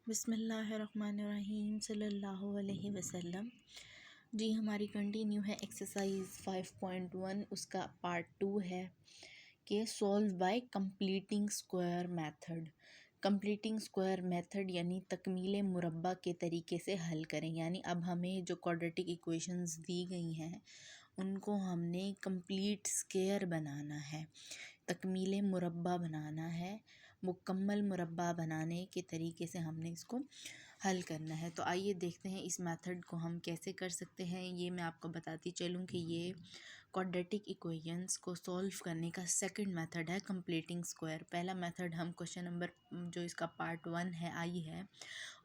बिस्मिल्लाहिर्रहमानिर्रहीम सल्लल्लाहु अलैहि वसल्लम। जी हमारी कंटिन्यू है एक्सरसाइज 5.1, उसका पार्ट 2 है कि solve by completing square method. Completing square method यानी तकमील मुरब्बा के तरीके से हल करें। यानी अब हमें जो क्वाड्रेटिक इक्वेशंस दी गई हैं उनको हमने कंप्लीट स्क्वायर बनाना है, तकमील मुरब्बा बनाना है। मुकम्मल मुरब्बा बनाने के तरीके से हमने इसको हल करना है। तो आइए देखते हैं इस मेथड को हम कैसे कर सकते हैं। ये मैं आपको बताती चलूँ कि ये क्वाड्रेटिक इक्वेशंस को सॉल्व करने का सेकंड मेथड है कंप्लीटिंग स्क्वायर। पहला मेथड हम क्वेश्चन नंबर जो इसका पार्ट 1 है आई है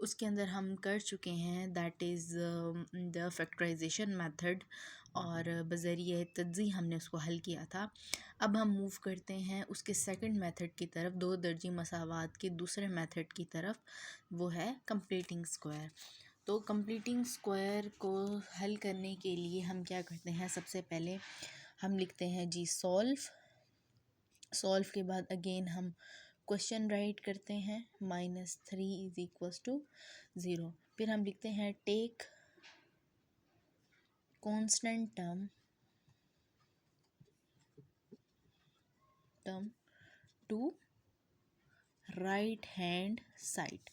उसके अंदर हम कर चुके हैं, that is the factorisation method, और बज़रिए तज्ज़ी हमने उसको हल किया था। अब हम मूव करते हैं उसके सेकंड मेथड की तरफ, दो दर्जी मसावात के दूसरे मेथड की तरफ, वो है कंप्लीटिंग स्क्वायर। तो कंप्लीटिंग स्क्वायर को हल करने के लिए हम क्या करते हैं, सबसे पहले हम लिखते हैं जी सॉल्व के बाद अगेन हम क्वेश्चन राइट करते हैं, -3 = 0। फिर हम लिखते हैं take constant term to right hand side.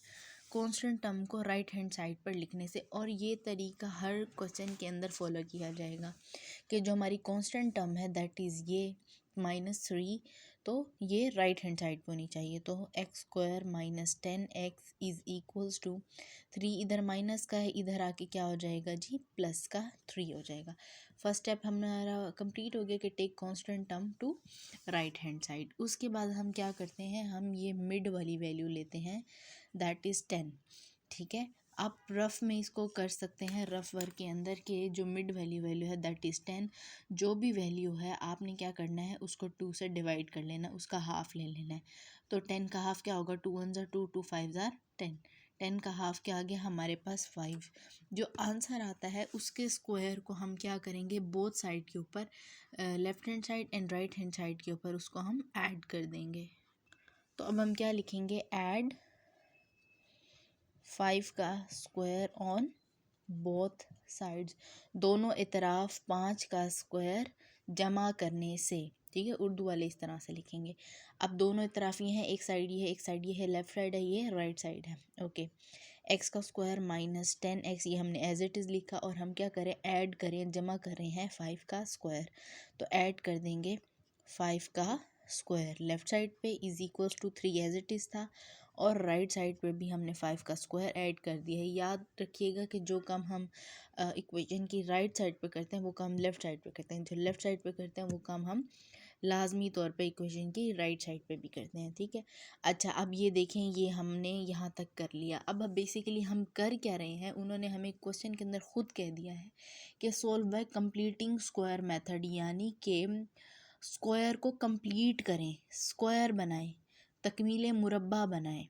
Constant term को राइट हैंड साइड पर लिखने से, और ये तरीका हर क्वेश्चन के अंदर फॉलो किया जाएगा कि जो हमारी कांस्टेंट टर्म है दैट इज़ ये -3, तो ये राइट हैंड साइड पर होनी चाहिए। तो x² - 10x = 3। इधर माइनस का है, इधर आके क्या हो जाएगा जी, प्लस का 3 हो जाएगा। फर्स्ट स्टेप हमारा कंप्लीट हो गया कि take constant term to right hand side. उसके बाद हम क्या करते हैं, हम ये मिड वाली वैल्यू लेते हैं, दैट इज़ 10। ठीक है, आप रफ़ में इसको कर सकते हैं, रफ़ वर्क के अंदर के जो मिड वैल्यू है दैट इज़ 10। जो भी वैल्यू है आपने क्या करना है, उसको 2 से डिवाइड कर लेना, उसका हाफ़ ले लेना है। तो 10 का हाफ़ क्या होगा, 2 1 = 2, 2 5 = 10। 10 का हाफ़ क्या आ गया हमारे पास 5। जो आंसर आता है उसके स्क्वायर को हम क्या करेंगे, बोथ साइड के ऊपर, left hand side and right hand side के ऊपर उसको हम ऐड कर देंगे। तो अब हम क्या लिखेंगे, ऐड 5 का स्क्वायर ऑन बोथ साइड्स। दोनों इतराफ 5 का स्क्वायर जमा करने से। ठीक है, उर्दू वाले इस तरह से लिखेंगे। अब दोनों इतराफ ये हैं, एक साइड ये है, एक साइड ये है, लेफ़्ट साइड है, ये राइट साइड है। ओके, x का स्क्वायर -10x, ये हमने एज इट इज़ लिखा, और हम क्या करें, ऐड करें, जमा कर रहे हैं 5 का स्क्वायर। तो ऐड कर देंगे 5 का स्क्वायर लेफ़्ट साइड पे = 3 एज इट इज़ था, और राइट साइड पे भी हमने 5 का स्क्वायर ऐड कर दिया है। याद रखिएगा कि जो काम हम इक्वेशन की राइट साइड पे करते हैं वो काम लेफ़्ट साइड पे करते हैं, जो लेफ़्ट साइड पे करते हैं वो काम हम लाजमी तौर पे इक्वेशन की राइट साइड पे भी करते हैं। ठीक है, अच्छा अब ये देखें, ये हमने यहाँ तक कर लिया। अब बेसिकली हम कर क्या रहे हैं, उन्होंने हमें क्वेश्चन के अंदर ख़ुद कह दिया है कि solve by completing square method, यानी कि स्क्वायर को कंप्लीट करें, स्क्वायर बनाएं, तकमील मुरब्बा बनाएं।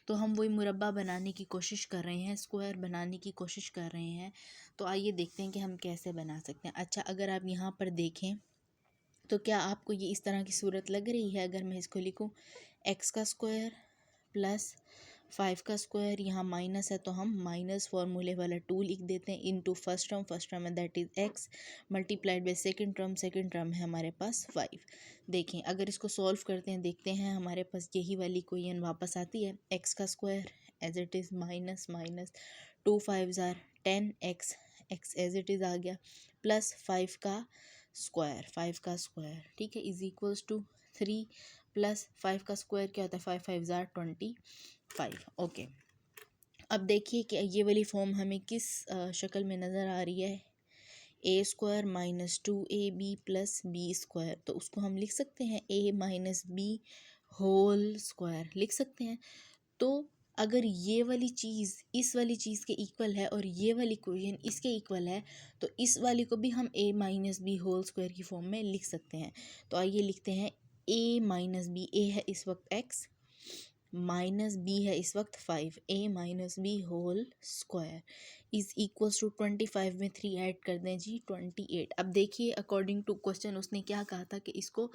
तो हम वही मुरब्बा बनाने की कोशिश कर रहे हैं, स्क्वायर बनाने की कोशिश कर रहे हैं। तो आइए देखते हैं कि हम कैसे बना सकते हैं। अच्छा, अगर आप यहाँ पर देखें तो क्या आपको ये इस तरह की सूरत लग रही है, अगर मैं इसको लिखूँ x का स्क्वायर प्लस 5 का स्क्वायर, यहाँ माइनस है तो हम माइनस फार्मूले वाला 2 लिख देते हैं, इनटू फर्स्ट टर्म है that is x multiplied by second term है हमारे पास 5। देखें, अगर इसको सॉल्व करते हैं, देखते हैं हमारे पास यही वाली इक्वेशन वापस आती है। x का square as it is minus 2 5 = 10x, x as it is आ गया, प्लस 5 का स्क्वायर, ठीक है, = 3 प्लस 5 का स्क्वायर क्या होता है, 5 5 = 25। ओके, अब देखिए कि ये वाली फॉर्म हमें किस शक्ल में नज़र आ रही है, a² - 2ab + b²। तो उसको हम लिख सकते हैं a - b होल स्क्वायर लिख सकते हैं। तो अगर ये वाली चीज़ इस वाली चीज़ के इक्वल है और ये वाली इक्वेशन इसके इक्वल है, तो इस वाली को भी हम a - b होल स्क्वायर की फॉर्म में लिख सकते हैं। तो आइए लिखते हैं a - b। a है इस वक्त x, माइनस बी है इस वक्त 5, A minus B whole square is equals to 25 में 3 ऐड कर दें जी 28। अब देखिए अकॉर्डिंग टू क्वेश्चन उसने क्या कहा था कि इसको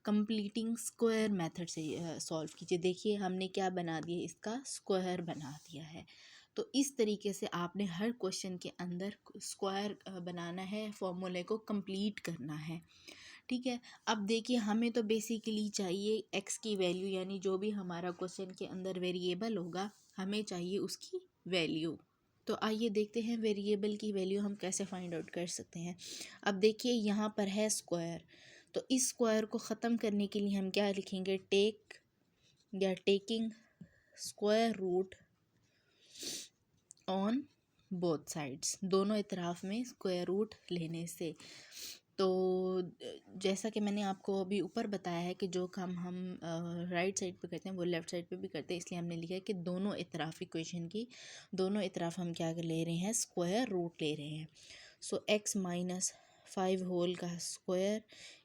कंप्लीटिंग स्क्वायर मेथड से सॉल्व कीजिए। देखिए हमने क्या बना दिया, इसका स्क्वायर बना दिया है। तो इस तरीके से आपने हर क्वेश्चन के अंदर स्क्वायर बनाना है, फॉर्मूले को कंप्लीट करना है। ठीक है, अब देखिए हमें तो बेसिकली चाहिए एक्स की वैल्यू, यानी जो भी हमारा क्वेश्चन के अंदर वेरिएबल होगा हमें चाहिए उसकी वैल्यू। तो आइए देखते हैं वेरिएबल की वैल्यू हम कैसे फाइंड आउट कर सकते हैं। अब देखिए यहाँ पर है स्क्वायर, तो इस स्क्वायर को ख़त्म करने के लिए हम क्या लिखेंगे, टेक या taking square root on both sides, दोनों इतराफ में स्क्वायर रूट लेने से। तो जैसा कि मैंने आपको अभी ऊपर बताया है कि जो काम हम राइट साइड पे करते हैं वो लेफ़्ट साइड पे भी करते हैं, इसलिए हमने लिखा है कि दोनों इतराफ इक्वेशन की दोनों इतराफ हम क्या ले रहे हैं, स्क्वायर रूट ले रहे हैं। सो एक्स माइनस 5 होल का स्क्वायर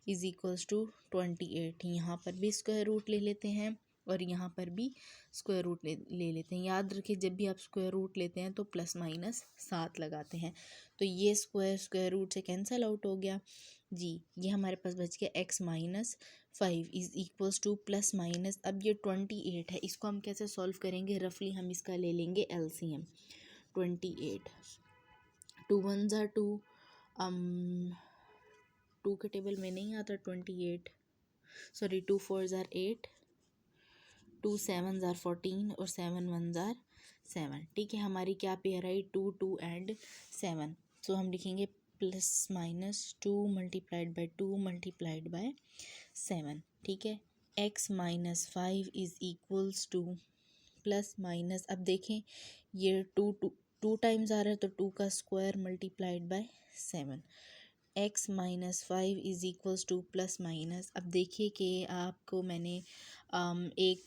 इज इक्वल्स टू 28। यहाँ पर भी स्क्वायर रूट ले लेते हैं और यहाँ पर भी स्क्वायर रूट ले लेते हैं। याद रखिए जब भी आप स्क्वायर रूट लेते हैं तो प्लस माइनस 7 लगाते हैं। तो ये स्क्वायर रूट से कैंसिल आउट हो गया जी। ये हमारे पास बच गया x minus 5 is equals to plus minus, अब ये 28 है, इसको हम कैसे सॉल्व करेंगे, रफली हम इसका ले लेंगे एलसीएम। 28 टू वन ज़ा टू, 2 के टेबल में नहीं आता 28, सॉरी 2 4 ज़ार 8, 2 7 ज़ार 14 और 7 1 ज़ार 7। ठीक है, हमारी क्या पेयर आई, 2 2 एंड 7। सो हम लिखेंगे plus minus 2 multiplied by 2 multiplied by 7। ठीक है, x minus 5 is equals to plus minus, अब देखें ये टू टाइम्स आ रहा है तो 2 का square multiplied by 7। x minus 5 is equals to plus minus, अब देखिए कि आपको मैंने एक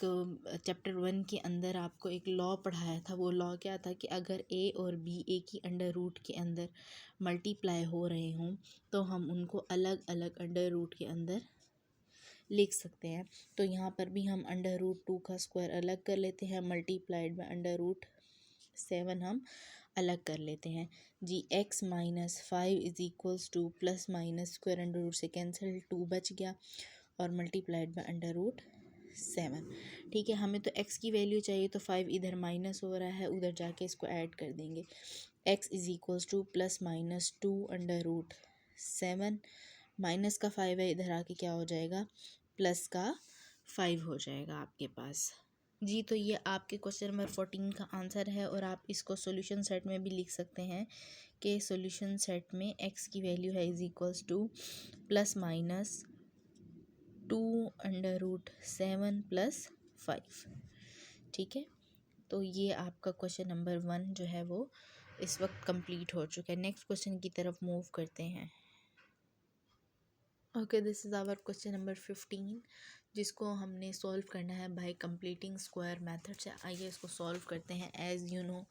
चैप्टर 1 के अंदर आपको एक लॉ पढ़ाया था। वो लॉ क्या था कि अगर a और b एक ही अंडर रूट के अंदर मल्टीप्लाई हो रहे हों तो हम उनको अलग अलग अंडर रूट के अंदर लिख सकते हैं। तो यहाँ पर भी हम अंडर रूट 2 का स्क्वायर अलग कर लेते हैं, मल्टीप्लाइड बाय अंडर रूट 7 हम अलग कर लेते हैं जी। x minus 5 is equals to plus minus square under root से कैंसिल 2 बच गया और मल्टीप्लाइड बाय अंडर रूट 7। ठीक है, हमें तो x की वैल्यू चाहिए तो 5 इधर माइनस हो रहा है, उधर जाके इसको ऐड कर देंगे। x is equals to plus minus 2 under root 7, minus का 5 है, इधर आके क्या हो जाएगा, प्लस का 5 हो जाएगा आपके पास जी। तो ये आपके क्वेश्चन नंबर 14 का आंसर है और आप इसको सॉल्यूशन सेट में भी लिख सकते हैं कि सॉल्यूशन सेट में x की वैल्यू है is equals to plus minus 2 under root 7 plus 5। ठीक है, तो ये आपका क्वेश्चन नंबर 1 जो है वो इस वक्त कंप्लीट हो चुका है। नेक्स्ट क्वेश्चन की तरफ मूव करते हैं। Okay, this is our question number 15 जिसको हमने सॉल्व करना है बाय कंप्लीटिंग स्क्वायर मेथड से। आइए इसको सॉल्व करते हैं। एज़ यू नो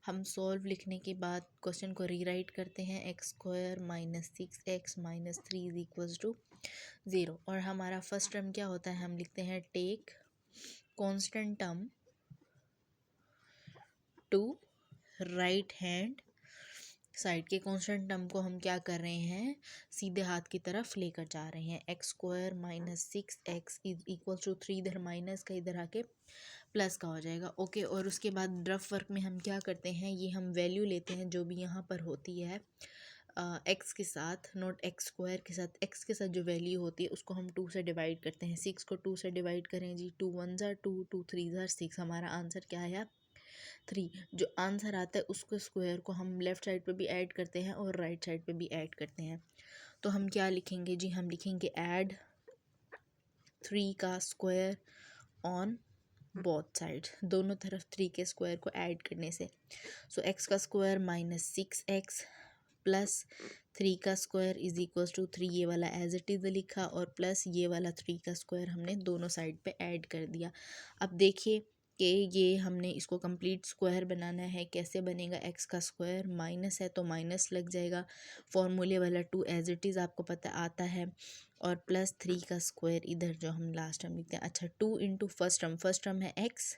हम सॉल्व लिखने के बाद क्वेश्चन को रीराइट करते हैं, x square minus 6x minus 3 is equals to 0। और हमारा फर्स्ट टर्म क्या होता है, हम लिखते हैं take constant term to right hand side के कॉन्स्टेंट टर्म को हम क्या कर रहे हैं, सीधे हाथ की तरफ लेकर जा रहे हैं। X square minus 6x is equal to 3, इधर माइनस का इधर आके प्लस का हो जाएगा। ओके, और उसके बाद रफ वर्क में हम क्या करते हैं, ये हम वैल्यू लेते हैं जो भी यहाँ पर होती है एक्स के साथ, नॉट एक्स स्क्वायर के साथ, एक्स के साथ जो वैल्यू होती है उसको हम 2 से डिवाइड करते हैं। 6 को 2 से डिवाइड करें जी, 2 1 ज़ार 2, 2 3 ज़ार 6, हमारा आंसर क्या है 3। जो आंसर आता है उसको स्क्वायर को हम लेफ़्ट साइड पे भी ऐड करते हैं और राइट साइड पे भी ऐड करते हैं। तो हम क्या लिखेंगे जी, हम लिखेंगे ऐड 3 का स्क्वायर ऑन बोथ साइड, दोनों तरफ 3 के स्क्वायर को ऐड करने से। सो एक्स का स्क्वायर माइनस 6x प्लस 3 का स्क्वायर इज इक्वल्स टू 3, ये वाला एज इट इज़ लिखा और प्लस ये वाला 3 का स्क्वायर हमने दोनों साइड पे ऐड कर दिया। अब देखिए कि ये हमने इसको कंप्लीट स्क्वायर बनाना है, कैसे बनेगा, एक्स का स्क्वायर माइनस है तो माइनस लग जाएगा, फॉर्मूले वाला 2 एज इट इज़ आपको पता आता है, और प्लस 3 का स्क्वायर इधर जो हम लास्ट टर्म लिखते हैं। अच्छा, 2 इंटू फर्स्ट टर्म है एक्स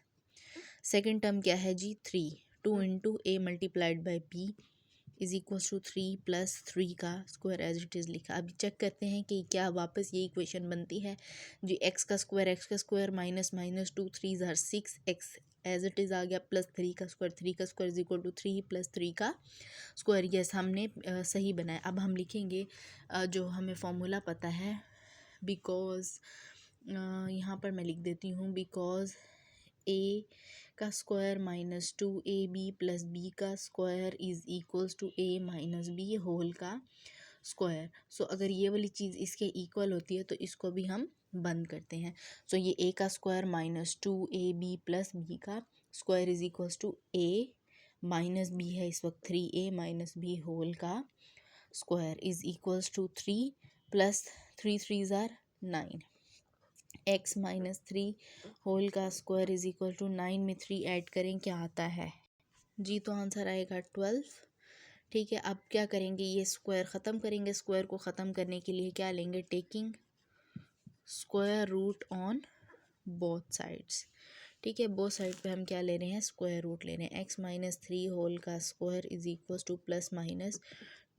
सेकंड टर्म क्या है जी 3, 2 into a multiplied by b is equals to 3 plus 3 का स्क्वायर एज इट इज़ लिखा। अभी चेक करते हैं कि क्या वापस ये इक्वेशन बनती है जी। एक्स का स्क्वायर माइनस माइनस 2 3 ज़ार 6 एक्स एज इट इज़ आ गया, प्लस 3 का square is equal to 3 plus 3 का स्क्वायर। यस हमने सही बनाया। अब हम लिखेंगे जो हमें फॉर्मूला पता है, बिकॉज यहाँ पर मैं लिख देती हूँ बिकॉज ए का square minus 2ab plus B का square is equals to A minus B whole का स्क्वायर। सो अगर ये वाली चीज़ इसके इक्वल होती है तो इसको भी हम बंद करते हैं। सो ये ए का square minus 2ab plus B का square is equals to A minus B है इस वक्त 3a माइनस बी होल का square is equals to 3 plus 3 3 ज़ार 9 एक्स माइनस 3 होल का स्क्वायर इज इक्वल टू 9 में 3 ऐड करें क्या आता है जी, तो आंसर आएगा 12। ठीक है, अब क्या करेंगे, ये स्क्वायर ख़त्म करेंगे। स्क्वायर को ख़त्म करने के लिए क्या लेंगे, taking square root on both sides. ठीक है, बोथ साइड पे हम क्या ले रहे हैं, स्क्वायर रूट ले रहे हैं। एक्स माइनस 3 होल का square is equal to plus minus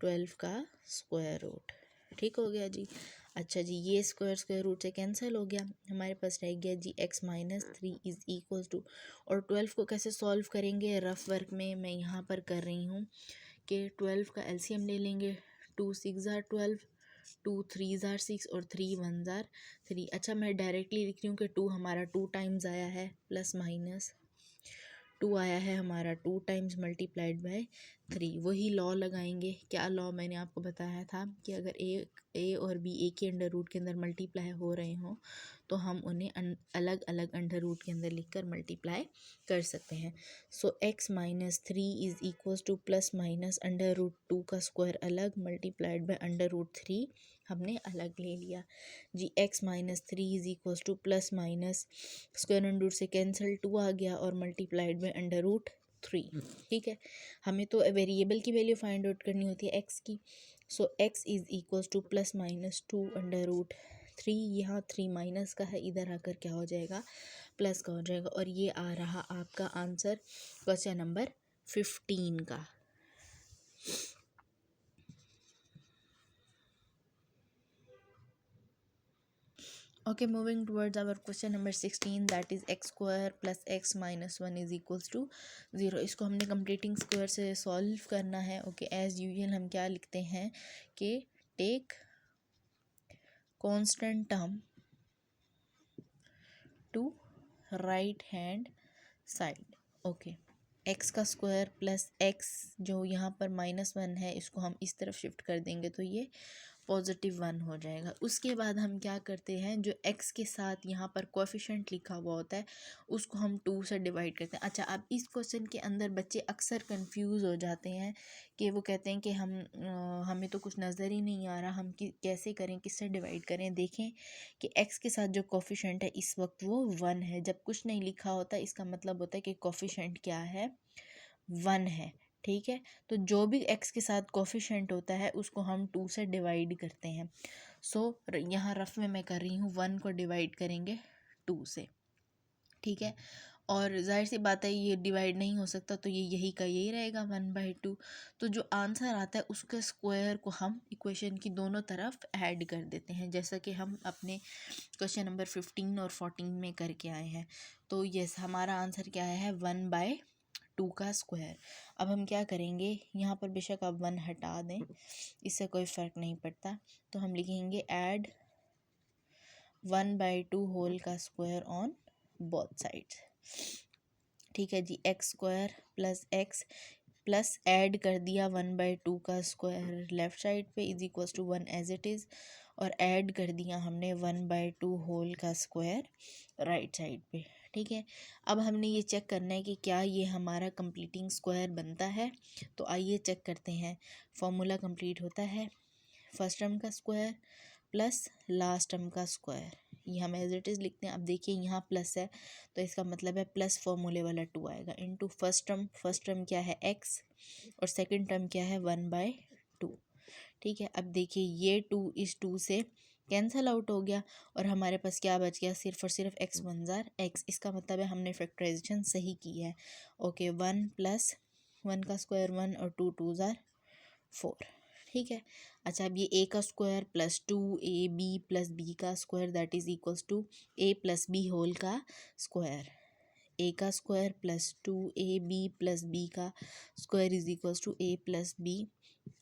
12 का स्क्वायर रूट। ठीक हो गया जी। अच्छा जी, ये स्क्वायर रूट से कैंसिल हो गया, हमारे पास रह गया जी x minus 3 is equal to, और 12 को कैसे सॉल्व करेंगे, रफ वर्क में मैं यहाँ पर कर रही हूँ कि 12 का एलसीएम ले लेंगे। 2 6 ज़ार 12, 2 3 ज़ार 6 और 3 1 ज़ार 3। अच्छा मैं डायरेक्टली लिख रही हूँ कि 2 हमारा 2 टाइम्स आया है, प्लस माइनस 2 आया है हमारा 2 टाइम्स मल्टीप्लाइड बाय 3। वही लॉ लगाएंगे। क्या लॉ मैंने आपको बताया था कि अगर ए और बी एक ही अंडर रूट के अंदर मल्टीप्लाई हो रहे हों तो हम उन्हें अलग अलग अंडर रूट के अंदर लिखकर मल्टीप्लाई कर सकते हैं। So x minus 3 is equals to plus minus under root 2 का स्क्वायर अलग मल्टीप्लाइड बाय अंडर रूट 3 हमने अलग ले लिया जी। X minus 3 is equals to plus minus square under root से कैंसिल 2 आ गया और मल्टीप्लाइड बाय अंडर रूट 3। ठीक है, हमें तो वेरिएबल की वैल्यू फाइंड आउट करनी होती है एक्स की। So x is equals to plus minus 2 under root 3। यहाँ 3 माइनस का है, इधर आकर क्या हो जाएगा, प्लस का हो जाएगा। और ये आ रहा आपका आंसर क्वेश्चन नंबर 15 का। Okay, moving towards our question number 16, that is x square plus x minus 1 is equals to 0। इसको हमने कंप्लीटिंग स्क्वायर से सॉल्व करना है। ओके, एज यूजुअल हम क्या लिखते हैं कि take constant term to right hand side. Okay, x का स्क्वायर प्लस एक्स जो यहाँ पर -1 है इसको हम इस तरफ शिफ्ट कर देंगे तो ये +1 हो जाएगा। उसके बाद हम क्या करते हैं, जो x के साथ यहाँ पर कोएफिशिएंट लिखा हुआ होता है उसको हम 2 से डिवाइड करते हैं। अच्छा, अब इस क्वेश्चन के अंदर बच्चे अक्सर कंफ्यूज हो जाते हैं कि वो कहते हैं कि हमें तो कुछ नज़र ही नहीं आ रहा, हम कैसे करें, किससे डिवाइड करें। देखें कि x के साथ जो कोएफिशिएंट है इस वक्त वो 1 है। जब कुछ नहीं लिखा होता इसका मतलब होता है कि कोएफिशिएंट क्या है, 1 है। ठीक है, तो जो भी x के साथ कोफिशेंट होता है उसको हम 2 से डिवाइड करते हैं। सो यहाँ रफ में मैं कर रही हूँ, 1 को डिवाइड करेंगे 2 से। ठीक है, और जाहिर सी बात है ये डिवाइड नहीं हो सकता तो ये यही का यही रहेगा 1/2। तो जो आंसर आता है उसके स्क्वायर को हम इक्वेशन की दोनों तरफ ऐड कर देते हैं, जैसा कि हम अपने क्वेश्चन नंबर 15 और 14 में करके आए हैं। तो यस, हमारा आंसर क्या है, 1/2 का स्क्वायर। अब हम क्या करेंगे, यहाँ पर बेशक आप 1 हटा दें, इससे कोई फ़र्क नहीं पड़ता। तो हम लिखेंगे ऐड 1/2 होल का स्क्वायर ऑन बोथ साइड्स। ठीक है जी, x square plus x plus add कर दिया 1/2 का स्क्वायर लेफ़्ट साइड पे is equals to 1 as it is, और ऐड कर दिया हमने 1/2 होल का स्क्वायर राइट साइड पे। ठीक है, अब हमने ये चेक करना है कि क्या ये हमारा कंप्लीटिंग स्क्वायर बनता है। तो आइए चेक करते हैं। फॉर्मूला कंप्लीट होता है, फर्स्ट टर्म का स्क्वायर प्लस लास्ट टर्म का स्क्वायर, ये हम एज इट इज़ लिखते हैं। अब देखिए यहाँ प्लस है तो इसका मतलब है प्लस फॉर्मूले वाला 2 आएगा इनटू फर्स्ट टर्म क्या है x और सेकंड टर्म क्या है 1/2। ठीक है, अब देखिए ये 2 इस 2 से कैंसिल आउट हो गया और हमारे पास क्या बच गया, सिर्फ और सिर्फ x वन ज़ार x। इसका मतलब है हमने फैक्टराइजेशन सही की है। ओके, 1 प्लस 1 का स्क्वायर 1 और 2 2 ज़ार 4, ठीक है। अच्छा, अब ये a का square plus 2ab plus b का square that is equals to a plus b whole का स्क्वायर। a का square plus 2ab plus b का square is equals to a plus b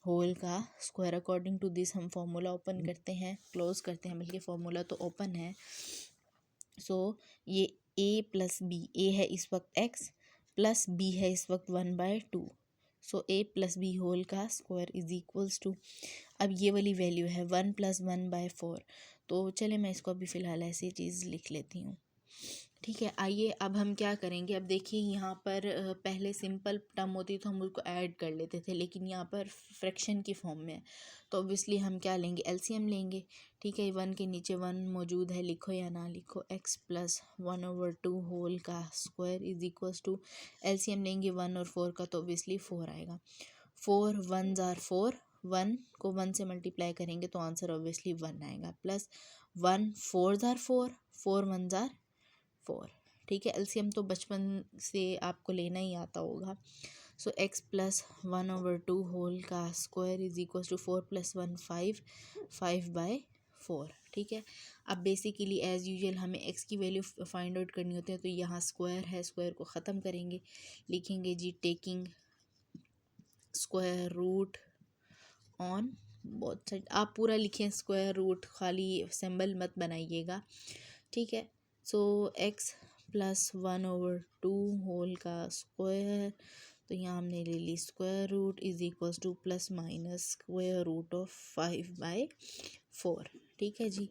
whole का स्क्वायर। अकॉर्डिंग टू दिस हम formula open करते हैं, close करते हैं, बल्कि फॉर्मूला तो ओपन है। सो ये a प्लस बी, a है इस वक्त x प्लस b है इस वक्त 1/2। सो a प्लस बी होल का स्क्वायर इज इक्वल्स टू, अब ये वाली वैल्यू है 1 प्लस 1/4। तो चले मैं इसको अभी फ़िलहाल ऐसी चीज़ लिख लेती हूँ, ठीक है। आइए अब हम क्या करेंगे, अब देखिए यहाँ पर पहले सिंपल टर्म होती तो हम उसको ऐड कर लेते थे, लेकिन यहाँ पर फ्रैक्शन की फॉर्म में है, तो ऑब्वियसली हम क्या लेंगे, एलसीएम लेंगे, ठीक है। 1 के नीचे 1 मौजूद है, लिखो या ना लिखो, x प्लस 1/2 होल का square is equals to, LCM लेंगे 1 और 4 का तो ऑब्वियसली 4 आएगा। 4 1 ज़ार 4, 1 को 1 से मल्टीप्लाई करेंगे तो आंसर ऑब्वियसली 1 आएगा, प्लस 1 4 ज़ार 4, 4 1 ज़ार 4, ठीक है। एलसीएम तो बचपन से आपको लेना ही आता होगा। सो x प्लस 1/2 होल का square is equal to 4 plus 1 5, 5/4, ठीक है। अब बेसिकली एज़ यूजुअल हमें x की वैल्यू फाइंड आउट करनी होती है, तो यहाँ स्क्वायर है, स्क्वायर को ख़त्म करेंगे, लिखेंगे जी taking square root on both side. आप पूरा लिखें स्क्वायर रूट, खाली सिंबल मत बनाइएगा, ठीक है। सो x प्लस 1/2 होल का स्क्वायर, तो यहाँ हमने ले ली square root is equals to plus minus square root of 5/4, ठीक है जी।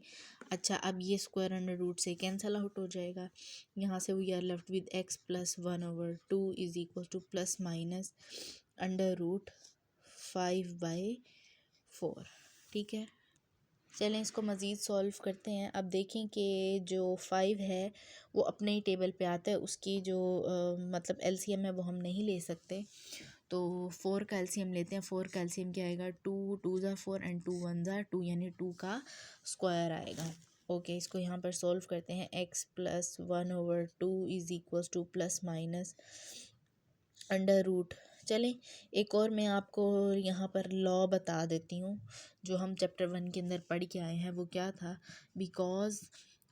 अच्छा, अब ये स्क्वायर अंडर रूट से कैंसल आउट हो जाएगा, यहाँ से we are left with x plus 1/2 is equals to plus minus under root 5/4, ठीक है। चलें इसको मज़ीद सॉल्व करते हैं। अब देखें कि जो 5 है वो अपने ही टेबल पे आता है, उसकी जो मतलब एलसीएम है वो हम नहीं ले सकते, तो 4 का एलसीएम लेते हैं। 4 का एलसीएम क्या आएगा, 2 2 ज़ा 4 एंड 2 1 ज़ा 2, यानी 2 का स्क्वायर आएगा। ओके, इसको यहाँ पर सॉल्व करते हैं। x plus 1/2 is equals to plus minus under root. चलें एक और मैं आपको यहाँ पर लॉ बता देती हूँ जो हम चैप्टर 1 के अंदर पढ़ के आए हैं। वो क्या था, बिकॉज़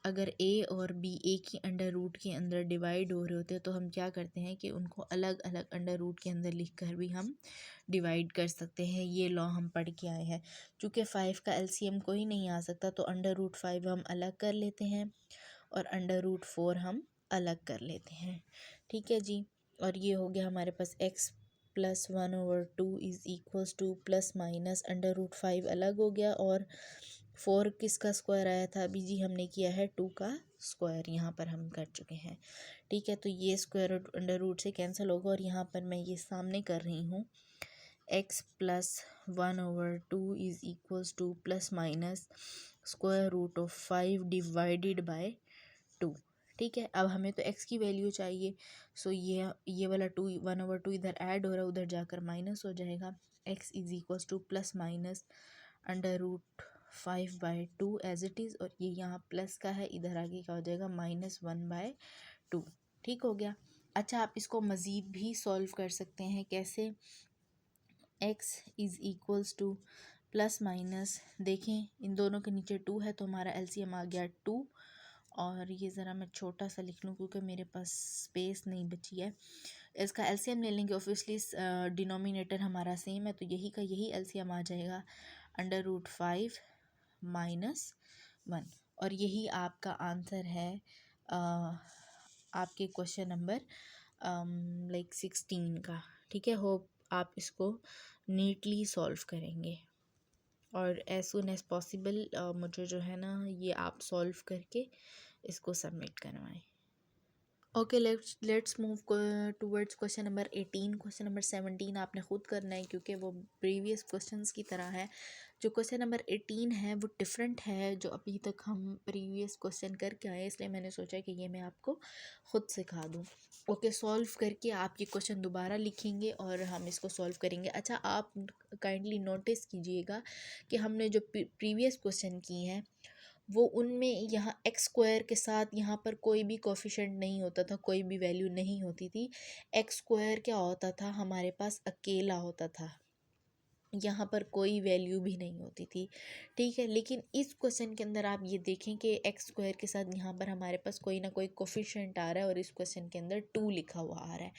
अगर a और b एक ही अंडर रूट के अंदर डिवाइड हो रहे होते हैं तो हम क्या करते हैं कि उनको अलग अलग अंडर रूट के अंदर लिख कर भी हम डिवाइड कर सकते हैं। ये लॉ हम पढ़ के आए हैं। चूँकि 5 का एलसीएम कोई नहीं आ सकता तो अंडर रूट 5 हम अलग कर लेते हैं और अंडर रूट 4 हम अलग कर लेते हैं, ठीक है जी। और ये हो गया हमारे पास x plus 1/2 is equals to plus minus under root 5 अलग हो गया, और 4 किसका स्क्वायर आया था, अभी जी हमने किया है 2 का स्क्वायर, यहाँ पर हम कर चुके हैं, ठीक है। तो ये स्क्वायर रूट अंडर रूट से कैंसिल होगा, और यहाँ पर मैं ये सामने कर रही हूँ x plus 1/2 is equals to plus minus square root of 5 divided by 2, ठीक है। अब हमें तो x की वैल्यू चाहिए, सो ये वाला 2 1/2 इधर ऐड हो रहा है, उधर जाकर माइनस हो जाएगा। x is equals to plus minus under root 5/2 as it is, और ये यहाँ प्लस का है, इधर आगे क्या हो जाएगा -1/2, ठीक हो गया। अच्छा, आप इसको मज़ीद भी सॉल्व कर सकते हैं, कैसे, x is equals to plus minus, देखें इन दोनों के नीचे 2 है तो हमारा एलसीएम आ गया 2, और ये ज़रा मैं छोटा सा लिख लूँ क्योंकि मेरे पास स्पेस नहीं बची है। इसका एलसीएम ले लेंगे, ऑब्वियसली डिनोमिनेटर हमारा सेम है तो यही का यही एलसीएम आ जाएगा अंडर रूट 5 माइनस 1, और यही आपका आंसर है आपके क्वेश्चन नंबर लाइक 16 का, ठीक है। होप आप इसको नीटली सॉल्व करेंगे और एज सुन एज़ पॉसिबल मुझे जो है ना ये आप सॉल्व करके इसको सबमिट करवाएं। Okay, let's move towards question number 18। Question number 17 आपने ख़ुद करना है क्योंकि वो प्रीवियस क्वेश्चंस की तरह है। जो क्वेश्चन नंबर 18 है वो डिफरेंट है जो अभी तक हम प्रीवियस क्वेश्चन करके आए, इसलिए मैंने सोचा कि ये मैं आपको ख़ुद सिखा दूँ। ओके, सॉल्व करके आप ये क्वेश्चन दोबारा लिखेंगे और हम इसको सॉल्व करेंगे। अच्छा, आप काइंडली नोटिस कीजिएगा कि हमने जो प्रीवियस क्वेश्चन किए हैं वो उनमें यहाँ एक्स स्क्वायर के साथ यहाँ पर कोई भी कोफिशेंट नहीं होता था, कोई भी वैल्यू नहीं होती थी। एक्स स्क्वायर क्या होता था, हमारे पास अकेला होता था, यहाँ पर कोई वैल्यू भी नहीं होती थी। ठीक है, लेकिन इस क्वेश्चन के अंदर आप ये देखें कि एक्स स्क्वायर के साथ यहाँ पर हमारे पास कोई ना कोई कोफिशिएंट आ रहा है और इस क्वेश्चन के अंदर 2 लिखा हुआ आ रहा है।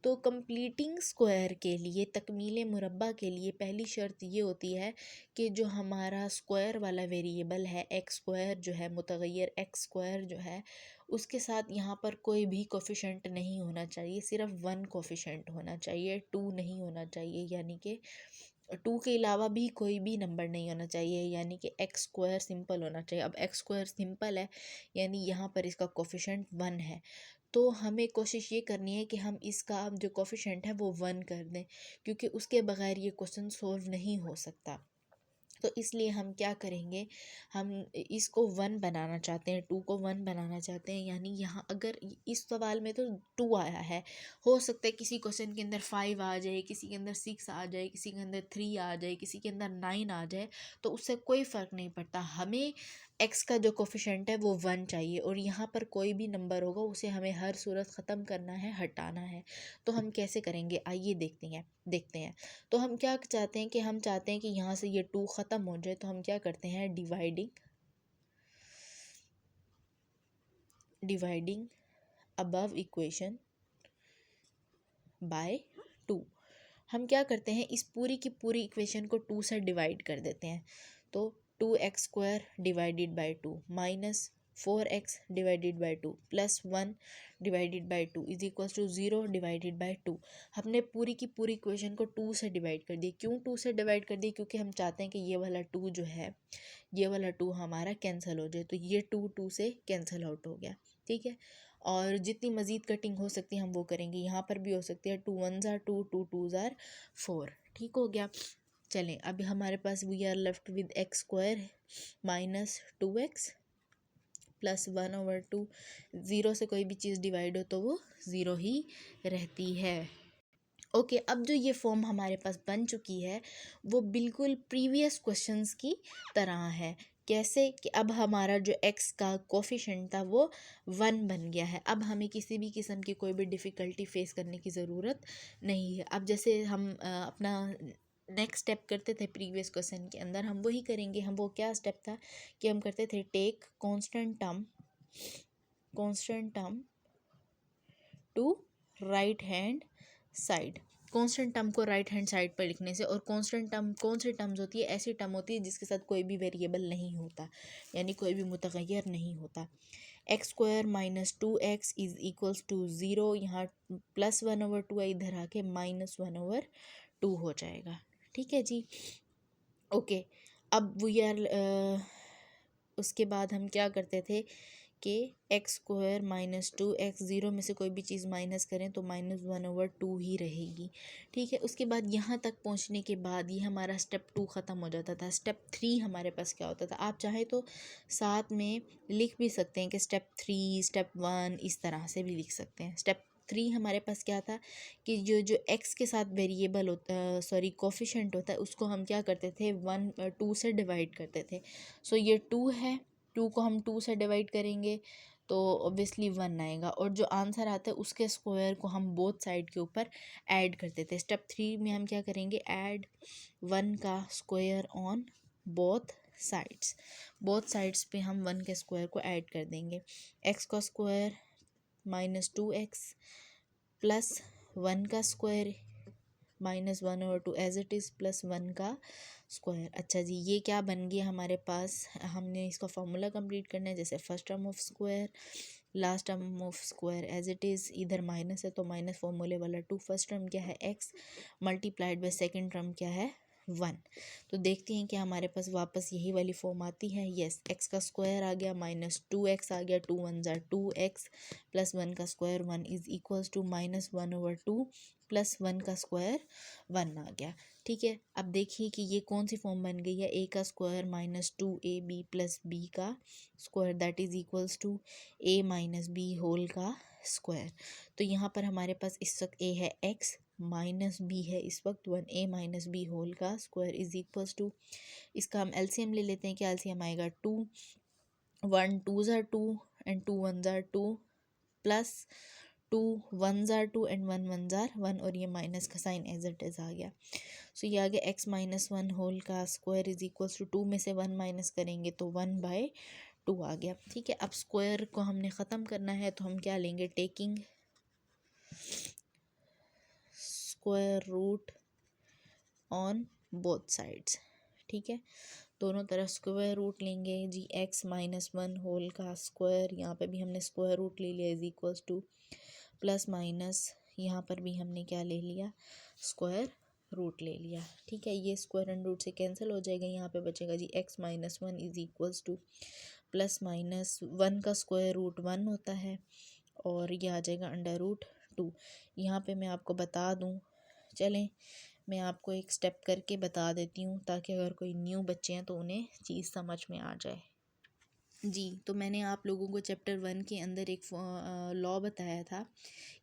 तो कंप्लीटिंग स्क्वायर के लिए, तकमील मुरब्बा के लिए पहली शर्त ये होती है कि जो हमारा स्क्वायर वाला वेरिएबल है एक्स स्क्वायर जो है, मुतगय्यर एक्स स्क्वायर जो है, उसके साथ यहाँ पर कोई भी कोफिशिएंट नहीं होना चाहिए, सिर्फ 1 कोफिशिएंट होना चाहिए, 2 नहीं होना चाहिए, यानी कि 2 के अलावा भी कोई भी नंबर नहीं होना चाहिए, यानी कि एक्स स्क्वायर सिंपल होना चाहिए। अब एक्स स्क्वायर सिंपल है यानी यहाँ पर इसका कोफिशिएंट 1 है, तो हमें कोशिश ये करनी है कि हम इसका जो कोफिशिएंट है वो 1 कर दें, क्योंकि उसके बगैर ये क्वेश्चन सॉल्व नहीं हो सकता। तो इसलिए हम क्या करेंगे, हम इसको 1 बनाना चाहते हैं, 2 को 1 बनाना चाहते हैं, यानी यहाँ अगर इस सवाल में तो 2 आया है, हो सकता है किसी क्वेश्चन के अंदर 5 आ जाए, किसी के अंदर 6 आ जाए, किसी के अंदर 3 आ जाए, किसी के अंदर 9 आ जाए, तो उससे कोई फ़र्क नहीं पड़ता। हमें एक्स का जो कोफिशेंट है वो 1 चाहिए, और यहाँ पर कोई भी नंबर होगा उसे हमें हर सूरत ख़त्म करना है, हटाना है। तो हम कैसे करेंगे, आइए देखते हैं। तो हम क्या चाहते हैं कि हम चाहते हैं कि यहाँ से ये 2 ख़त्म हो जाए, तो हम क्या करते हैं, डिवाइडिंग अबव इक्वेशन बाय 2। हम क्या करते हैं, इस पूरी की पूरी इक्वेशन को 2 से डिवाइड कर देते हैं। तो 2x² divided by 2 minus 4x divided by 2 plus 1 divided by 2 is equal to 0 divided by 2। हमने पूरी की पूरी इक्वेशन को 2 से डिवाइड कर दी। क्यों 2 से डिवाइड कर दी, क्योंकि हम चाहते हैं कि ये वाला 2 जो है, ये वाला 2 हमारा कैंसिल हो जाए, तो ये 2 से कैंसिल आउट हो गया। ठीक है, और जितनी मज़ीद कटिंग हो सकती है हम वो करेंगे, यहाँ पर भी हो सकती है, 2 1 ज़ार 2, 2 2 ज़ार 4। ठीक हो गया। चलें, अभी हमारे पास we are left with x square minus 2x plus 1/2। Zero से कोई भी चीज़ डिवाइड हो तो वो ज़ीरो ही रहती है। ओके, अब जो ये फॉर्म हमारे पास बन चुकी है वो बिल्कुल प्रीवियस क्वेश्चंस की तरह है। कैसे कि अब हमारा जो एक्स का कोफिशिएंट था वो 1 बन गया है। अब हमें किसी भी किस्म की कोई भी डिफ़िकल्टी फेस करने की ज़रूरत नहीं है। अब जैसे हम अपना नेक्स्ट स्टेप करते थे प्रीवियस क्वेश्चन के अंदर, हम वही करेंगे। हम वो क्या स्टेप था कि हम करते थे take constant term to right hand side. Constant term को राइट हैंड साइड पर लिखने से, और कांस्टेंट टर्म कौन सी टर्म्स होती है, ऐसी टर्म होती है जिसके साथ कोई भी वेरिएबल नहीं होता, यानी कोई भी मुतगय्यर नहीं होता। X square minus 2x is equals to 0, यहाँ प्लस 1/2 है, इधर आके -1/2 हो जाएगा। ठीक है जी, ओके। अब वी आर उसके बाद हम क्या करते थे कि x square minus 2x, zero में से कोई भी चीज़ माइनस करें तो -1/2 ही रहेगी। ठीक है, उसके बाद यहाँ तक पहुँचने के बाद ये हमारा स्टेप 2 ख़त्म हो जाता था। स्टेप 3 हमारे पास क्या होता था, आप चाहे तो साथ में लिख भी सकते हैं कि स्टेप 3, स्टेप 1, इस तरह से भी लिख सकते हैं। स्टेप 3 हमारे पास क्या था कि जो जो एक्स के साथ वेरिएबल होता, सॉरी कोफिशिएंट होता है, उसको हम क्या करते थे, 2 से डिवाइड करते थे। सो ये 2 है, 2 को हम 2 से डिवाइड करेंगे तो ऑब्वियसली 1 आएगा, और जो आंसर आता है उसके स्क्वायर को हम बोथ साइड के ऊपर ऐड कर देते हैं। स्टेप 3 में हम क्या करेंगे, ऐड 1 का स्क्वायर ऑन बोथ साइड्स पे हम 1 के स्क्वायर को ऐड कर देंगे। एक्स का स्क्वायर -2x प्लस 1 का square -1/2 as it is plus 1 का स्क्वायर। अच्छा जी, ये क्या बन गया हमारे पास, हमने इसका फॉर्मूला कंप्लीट करना है। जैसे first term of square last term of square as it is, इधर माइनस है तो माइनस फॉर्मूले वाला 2। फर्स्ट टर्म क्या है x multiplied by second term क्या है 1। तो देखते हैं कि हमारे पास वापस यही वाली फॉर्म आती है। यस, एक्स का स्क्वायर आ गया -2x आ गया, 2 1 ज़ार 2x प्लस 1 का square 1 is equals to -1/2 plus 1 का स्क्वायर 1 आ गया। ठीक है, अब देखिए कि ये कौन सी फॉर्म बन गई है, a का स्क्वायर -2ab प्लस b का square that is equals to a minus B whole का स्क्वायर। तो यहाँ पर हमारे पास इस वक्त a है x माइनस b है इस वक्त 1a माइनस बी होल का स्क्वायर इज इक्वल्स टू, इसका हम एलसीएम ले लेते हैं कि एलसीएम आएगा 2 1 2s are 2 and 2 1s are 2 plus 2 1s are 2 and 1 1s are 1 और ये माइनस का साइन एज इट इज़ आ गया। सो ये आ गया एक्स माइनस वन होल का स्क्वायर इज इक्वल्स टू 2 में से 1 माइनस करेंगे तो 1/2 आ गया। ठीक है, अब स्क्वायर को हमने ख़त्म करना है तो हम क्या लेंगे, taking square root on both sides. ठीक है, दोनों तरफ स्क्वायर रूट लेंगे जी। एक्स माइनस वन होल का स्क्वायर, यहाँ पे भी हमने स्क्वायर रूट ले लिया is equals to plus minus, यहाँ पर भी हमने क्या ले लिया, स्क्वायर रूट ले लिया। ठीक है, ये स्क्वायर एंड रूट से कैंसिल हो जाएगा, यहाँ पे बचेगा जी x minus one is equals to plus minus 1 का स्क्वायर रूट 1 होता है और ये आ जाएगा अंडर रूट 2। यहाँ पे मैं आपको बता दूँ, चलें मैं आपको एक स्टेप करके बता देती हूँ ताकि अगर कोई न्यू बच्चे हैं तो उन्हें चीज़ समझ में आ जाए। जी, तो मैंने आप लोगों को चैप्टर 1 के अंदर एक लॉ बताया था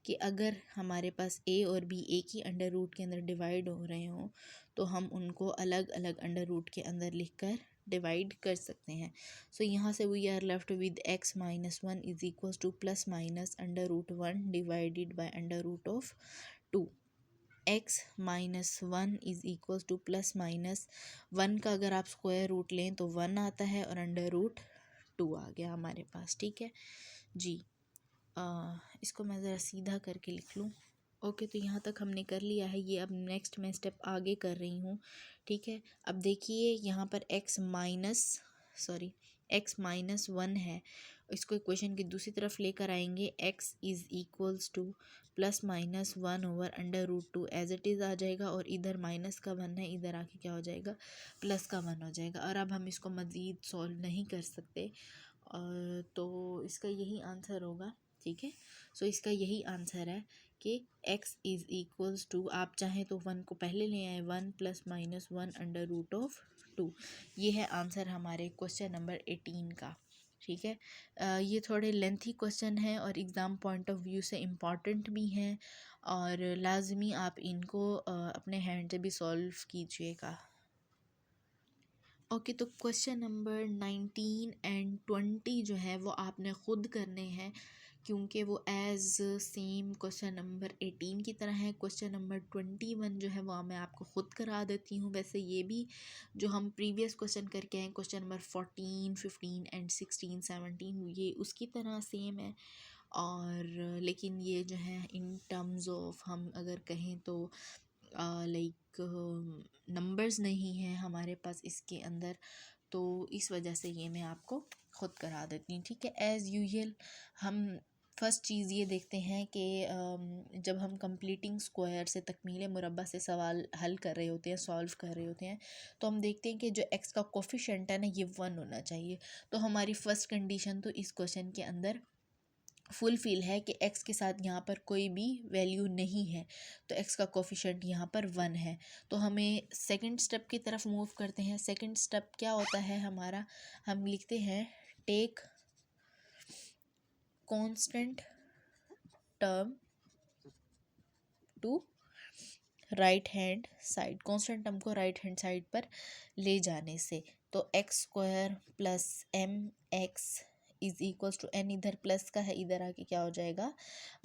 कि अगर हमारे पास ए और बी एक ही अंडर रूट के अंदर डिवाइड हो रहे हों तो हम उनको अलग अलग अंडर रूट के अंदर लिखकर डिवाइड कर सकते हैं। सो यहाँ से we are left with x minus one is equals to plus minus under root one divided by under root of 2। X minus one is equals to plus minus 1 का अगर आप स्क्वायर रूट लें तो 1 आता है और अंडर रूट 2 आ गया हमारे पास। ठीक है जी, इसको मैं ज़रा सीधा करके लिख लूँ। ओके, तो यहाँ तक हमने कर लिया है, ये अब नेक्स्ट मैं स्टेप आगे कर रही हूँ। ठीक है, अब देखिए यहाँ पर एक्स माइनस वन है, इसको इक्वेशन की दूसरी तरफ लेकर आएंगे, x is equals to plus minus one over under root 2 as it is आ जाएगा और इधर माइनस का वन है, इधर आके क्या हो जाएगा, प्लस का वन हो जाएगा। और अब हम इसको मज़ीद सॉल्व नहीं कर सकते, तो इसका यही आंसर होगा। ठीक है, सो इसका यही आंसर है कि x इज़ इक्वल्स टू, आप चाहें तो 1 को पहले ले आए, 1 plus minus one under root of 2। ये है आंसर हमारे क्वेश्चन नंबर 18 का। ठीक है, ये थोड़े लेंथी क्वेश्चन हैं और एग्ज़ाम पॉइंट ऑफ व्यू से इम्पॉर्टेंट भी हैं और लाजमी आप इनको अपने हैंड से भी सॉल्व कीजिएगा। ओके, तो क्वेश्चन नंबर 19 एंड 20 जो है वो आपने ख़ुद करने हैं क्योंकि वो एज़ सेम क्वेश्चन नंबर 18 की तरह है। क्वेश्चन नंबर 21 जो है वो मैं आपको ख़ुद करा देती हूँ। वैसे ये भी जो हम प्रीवियस क्वेश्चन करके हैं, क्वेश्चन नंबर 14, 15 एंड 16, 17, ये उसकी तरह सेम है और लेकिन ये जो है इन टर्म्स ऑफ हम अगर कहें तो लाइक नंबर्स नहीं हैं हमारे पास इसके अंदर, तो इस वजह से ये मैं आपको ख़ुद करा देती हूँ। ठीक है, एज़ यूजुअल हम फर्स्ट चीज़ ये देखते हैं कि जब हम कंप्लीटिंग स्क्वायर से तकमील मुरब्बा से सवाल हल कर रहे होते हैं, सॉल्व कर रहे होते हैं, तो हम देखते हैं कि जो एक्स का कोफिशिएंट है ना ये 1 होना चाहिए। तो हमारी फ़र्स्ट कंडीशन तो इस क्वेश्चन के अंदर फुलफिल है कि x के साथ यहाँ पर कोई भी वैल्यू नहीं है, तो x का कोफिशिएंट यहाँ पर 1 है। तो हमें सेकंड स्टेप की तरफ मूव करते हैं। सेकंड स्टेप क्या होता है हमारा, हम लिखते हैं take constant term to right hand side, constant term को राइट हैंड साइड पर ले जाने से, तो x square plus m x is equals to n, इधर प्लस का है, इधर आके क्या हो जाएगा,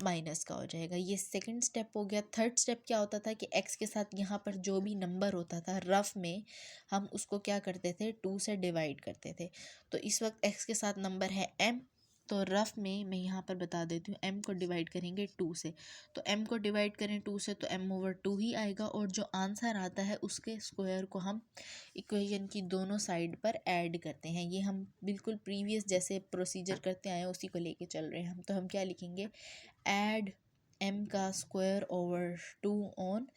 माइनस का हो जाएगा। ये सेकंड स्टेप हो गया। थर्ड स्टेप क्या होता था कि एक्स के साथ यहाँ पर जो भी नंबर होता था रफ में हम उसको क्या करते थे, 2 से डिवाइड करते थे। तो इस वक्त एक्स के साथ नंबर है m, तो रफ में मैं यहाँ पर बता देती हूँ, m को डिवाइड करेंगे 2 से, तो m को डिवाइड करें 2 से तो m ओवर 2 ही आएगा और जो आंसर आता है उसके स्क्वायर को हम इक्वेशन की दोनों साइड पर ऐड करते हैं। ये हम बिल्कुल प्रीवियस जैसे प्रोसीजर करते आए हैं उसी को लेके चल रहे हैं हम। तो हम क्या लिखेंगे, ऐड m का square over 2 on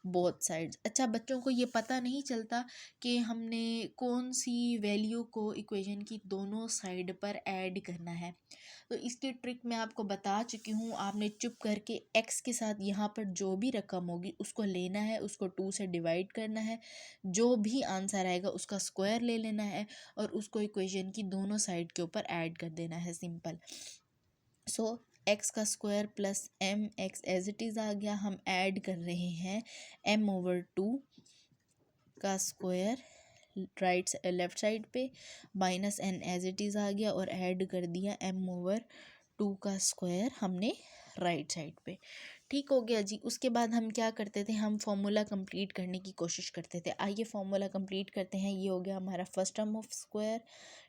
both sides. अच्छा, बच्चों को ये पता नहीं चलता कि हमने कौन सी वैल्यू को इक्वेशन की दोनों साइड पर ऐड करना है, तो इसकी ट्रिक मैं आपको बता चुकी हूँ। आपने चुप करके x के साथ यहाँ पर जो भी रकम होगी उसको लेना है, उसको 2 से डिवाइड करना है, जो भी आंसर आएगा उसका स्क्वायर ले लेना है और उसको इक्वेशन की दोनों साइड के ऊपर ऐड कर देना है, सिंपल। सो एक्स का square plus m x as it is आ गया। हम ऐड कर रहे हैं m ओवर 2 का स्क्वायर राइट लेफ्ट साइड पे, minus n as it is आ गया और ऐड कर दिया m ओवर 2 का स्क्वायर हमने राइट साइड पे। ठीक हो गया जी। उसके बाद हम क्या करते थे, हम फॉर्मूला कंप्लीट करने की कोशिश करते थे। आइए फॉर्मूला कंप्लीट करते हैं। ये हो गया हमारा फर्स्ट टर्म ऑफ स्क्वायर,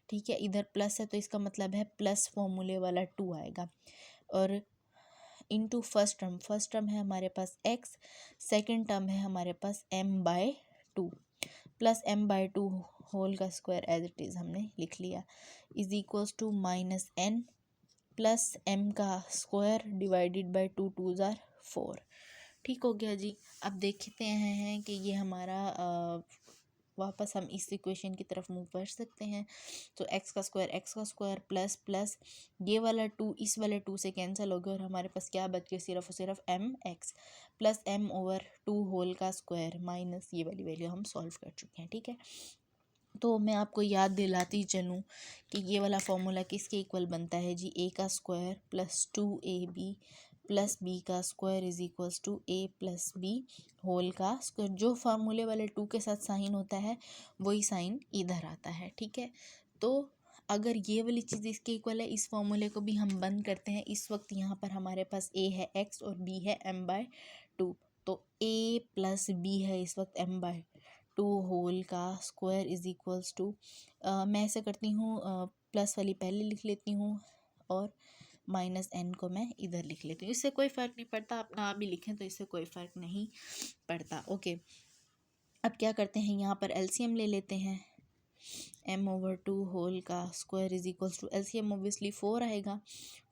ठीक है, इधर प्लस है तो इसका मतलब है प्लस फॉर्मूले वाला 2 आएगा, और इनटू फर्स्ट टर्म है हमारे पास x, सेकंड टर्म है हमारे पास m/2 प्लस m/2 होल का स्क्वायर एज इट इज़ हमने लिख लिया, is equals to minus n plus m का स्क्वायर डिवाइडेड बाय 2 2 ज़ार 4। ठीक हो गया जी। अब देखते हैं कि ये हमारा वापस हम इस इक्वेशन की तरफ मूव कर सकते हैं। तो x का स्क्वायर प्लस प्लस ये वाला 2 इस वाले 2 से कैंसिल हो गया और हमारे पास क्या बच गया, सिर्फ और सिर्फ mx plus m over 2 whole का स्क्वायर माइनस ये वाली वैल्यू हम सॉल्व कर चुके हैं। ठीक है, तो मैं आपको याद दिलाती चलूँ कि ये वाला फॉर्मूला किसके इक्वल बनता है जी, a का square plus 2ab plus b का square is equals to a plus b whole का स्क्वायर। जो फार्मूले वाले 2 के साथ साइन होता है वही साइन इधर आता है। ठीक है, तो अगर ये वाली चीज़ इसके इक्वल है, इस फॉर्मूले को भी हम बंद करते हैं। इस वक्त यहाँ पर हमारे पास a है x और b है m/2, तो a प्लस b है इस वक्त m/2 होल का स्क्वायर इज इक्वल्स टू, मैं ऐसे करती हूँ, प्लस वाली पहले लिख लेती हूँ और माइनस n को मैं इधर लिख लेती हूँ। इससे कोई फ़र्क नहीं पड़ता, आप ना भी लिखें तो इससे कोई फ़र्क नहीं पड़ता। ओके, अब क्या करते हैं, यहाँ पर एलसीएम ले लेते हैं। m ओवर 2 होल का square is equals to, LCM obviously 4 आएगा,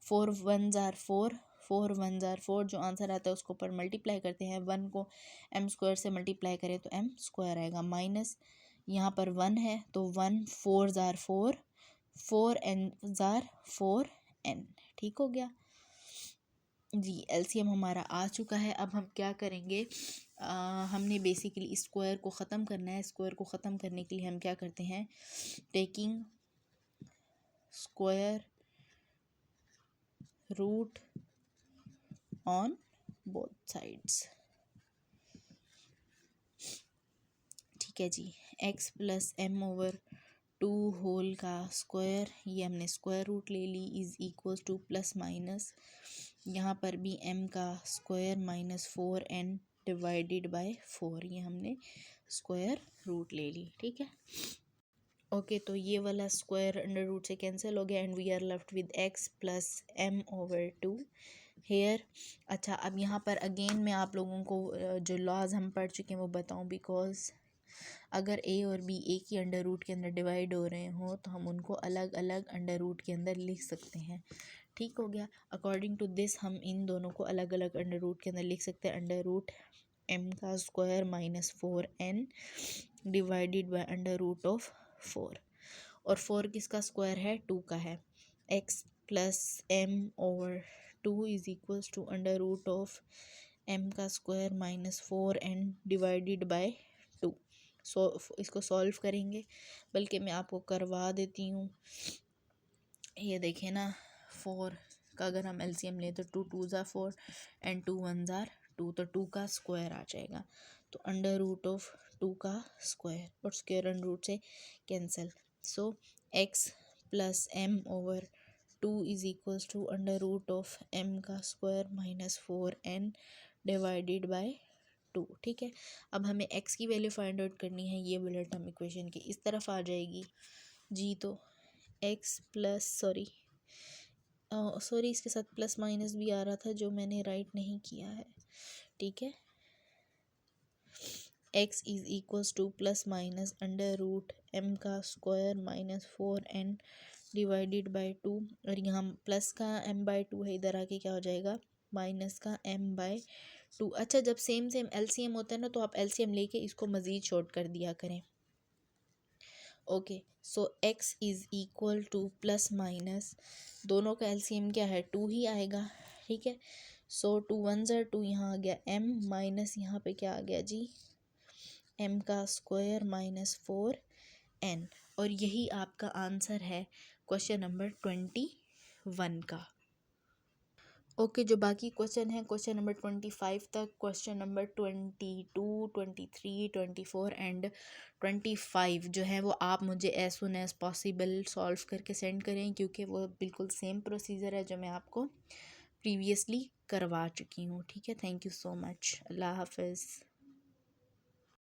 4 1 ज़ार 4, 4 1 ज़ार 4, जो आंसर आता है उसको पर मल्टीप्लाई करते हैं। 1 को m स्क्वायर से मल्टीप्लाई करें तो m स्क्वायर आएगा, माइनस यहाँ पर 1 है तो 1 4 ज़ार 4, 4 n ज़ार 4 n। ठीक हो गया जी, एलसीएम हमारा आ चुका है। अब हम क्या करेंगे, हमने बेसिकली स्क्वायर को ख़त्म करना है। स्क्वायर को ख़त्म करने के लिए हम क्या करते हैं, taking square root on both sides. ठीक है जी, x plus m over 2 whole का स्क्वायर, ये हमने स्क्वायर रूट ले ली, is equals to plus minus यहाँ पर भी m का square minus 4n divided bye 4, ये हमने स्क्वायर रूट ले ली। ठीक है, ओके, तो ये वाला स्क्वायर अंडर रूट से कैंसिल हो गया and we are left with x plus m over 2 here. अच्छा, अब यहाँ पर अगेन मैं आप लोगों को जो लॉज हम पढ़ चुके हैं वो बताऊँ, बिकॉज अगर a और b एक ही अंडर रूट के अंदर डिवाइड हो रहे हों तो हम उनको अलग अलग अंडर रूट के अंदर लिख सकते हैं। ठीक हो गया, अकॉर्डिंग टू दिस हम इन दोनों को अलग अलग अंडर रूट के अंदर लिख सकते हैं। अंडर रूट m का square minus 4n divided by under root of 4, और 4 किसका स्क्वायर है, 2 का है। x plus m over 2 is equals to under root of m का square minus 4n divided by 2। So इसको सॉल्व करेंगे, बल्कि मैं आपको करवा देती हूँ। ये देखें ना, 4 का अगर हम एलसीएम लें तो 2 2 ज़ार 4 एंड 2 1 ज़ार 2, तो 2 का स्क्वायर आ जाएगा। तो अंडर रूट ऑफ 2 का स्क्वायर और स्क्वायर अंडर रूट से cancel, so x plus m over 2 is equals to under root of m का square minus 4n divided by 2। ठीक है, अब हमें x की वैल्यू फाइंड आउट करनी है, ये वाला टर्म इक्वेशन की इस तरफ आ जाएगी जी। तो x प्लस सॉरी इसके साथ प्लस माइनस भी आ रहा था जो मैंने राइट नहीं किया है। ठीक है, x is equals to plus minus under root m का square minus 4n divided by 2, और यहाँ प्लस का m/2 है, इधर आके क्या हो जाएगा, माइनस का m/2। अच्छा, जब सेम सेम एलसीएम होता है ना तो आप एलसीएम लेके इसको मज़ीद शॉर्ट कर दिया करें। Okay, so x is equal to plus minus, दोनों का एलसीएम क्या है, 2 ही आएगा। ठीक है, सो 2 1 ज़ार 2, यहाँ आ गया m माइनस यहाँ पे क्या आ गया जी, m का स्क्वायर माइनस 4n, और यही आपका आंसर है क्वेश्चन नंबर 21 का। ओके, जो बाकी क्वेश्चन है, क्वेश्चन नंबर 25 तक, क्वेश्चन नंबर 22, 23, 24 एंड 25 जो है वो आप मुझे as soon as possible solve करके सेंड करें, क्योंकि वो बिल्कुल सेम प्रोसीजर है जो मैं आपको प्रीवियसली करवा चुकी हूँ। ठीक है, थैंक यू सो मच, अल्लाह हाफिज़।